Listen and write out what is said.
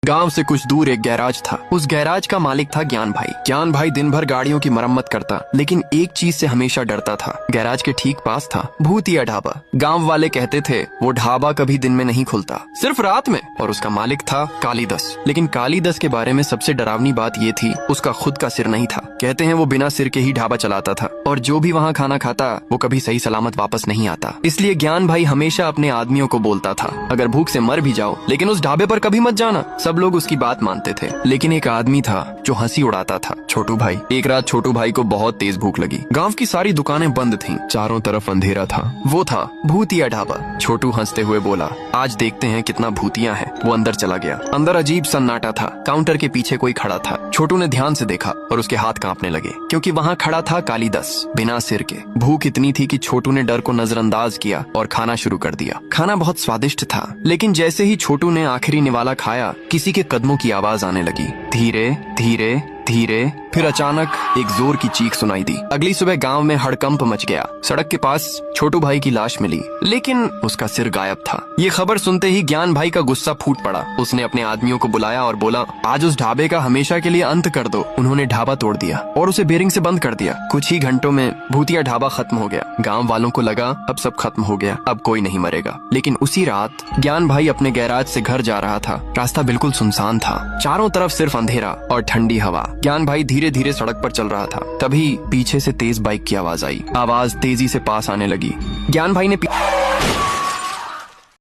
गांव से कुछ दूर एक गैराज था। उस गैराज का मालिक था ज्ञान भाई। ज्ञान भाई दिन भर गाड़ियों की मरम्मत करता, लेकिन एक चीज से हमेशा डरता था। गैराज के ठीक पास था भूतिया ढाबा। गांव वाले कहते थे वो ढाबा कभी दिन में नहीं खुलता, सिर्फ रात में। और उसका मालिक था कालीदस। लेकिन कालीदस के बारे में सबसे डरावनी बात ये थी, उसका खुद का सिर नहीं था। कहते हैं वो बिना सिर के ही ढाबा चलाता था, और जो भी वहाँ खाना खाता वो कभी सही सलामत वापस नहीं आता। इसलिए ज्ञान भाई हमेशा अपने आदमियों को बोलता था, अगर भूख से मर भी जाओ लेकिन उस ढाबे पर कभी मत जाना। सब लोग उसकी बात मानते थे, लेकिन एक आदमी था जो हंसी उड़ाता था, छोटू भाई। एक रात छोटू भाई को बहुत तेज भूख लगी। गांव की सारी दुकानें बंद थीं, चारों तरफ अंधेरा था। वो था भूतिया ढाबा। छोटू हंसते हुए बोला, आज देखते हैं कितना भूतिया है। वो अंदर चला गया। अंदर अजीब सन्नाटा था। काउंटर के पीछे कोई खड़ा था। छोटू ने ध्यान से देखा और उसके हाथ कांपने लगे, क्योंकि वहाँ खड़ा था कालीदस, बिना सिर के। भूख इतनी थी कि छोटू ने डर को नजरअंदाज किया और खाना शुरू कर दिया। खाना बहुत स्वादिष्ट था, लेकिन जैसे ही छोटू ने आखिरी निवाला खाया, किसी के कदमों की आवाज आने लगी, धीरे धीरे धीरे। फिर अचानक एक जोर की चीख सुनाई दी। अगली सुबह गांव में हड़कंप मच गया। सड़क के पास छोटू भाई की लाश मिली, लेकिन उसका सिर गायब था। ये खबर सुनते ही ज्ञान भाई का गुस्सा फूट पड़ा। उसने अपने आदमियों को बुलाया और बोला, आज उस ढाबे का हमेशा के लिए अंत कर दो। उन्होंने ढाबा तोड़ दिया और उसे बेरिंग से बंद कर दिया। कुछ ही घंटों में भूतिया ढाबा खत्म हो गया। गाँव वालों को लगा अब सब खत्म हो गया, अब कोई नहीं मरेगा। लेकिन उसी रात ज्ञान भाई अपने गैराज से घर जा रहा था। रास्ता बिल्कुल सुनसान था, चारों तरफ सिर्फ अंधेरा और ठंडी हवा। ज्ञान भाई धीरे धीरे सड़क पर चल रहा था। तभी पीछे से तेज बाइक की आवाज आई। आवाज तेजी से पास आने लगी। ज्ञान भाई ने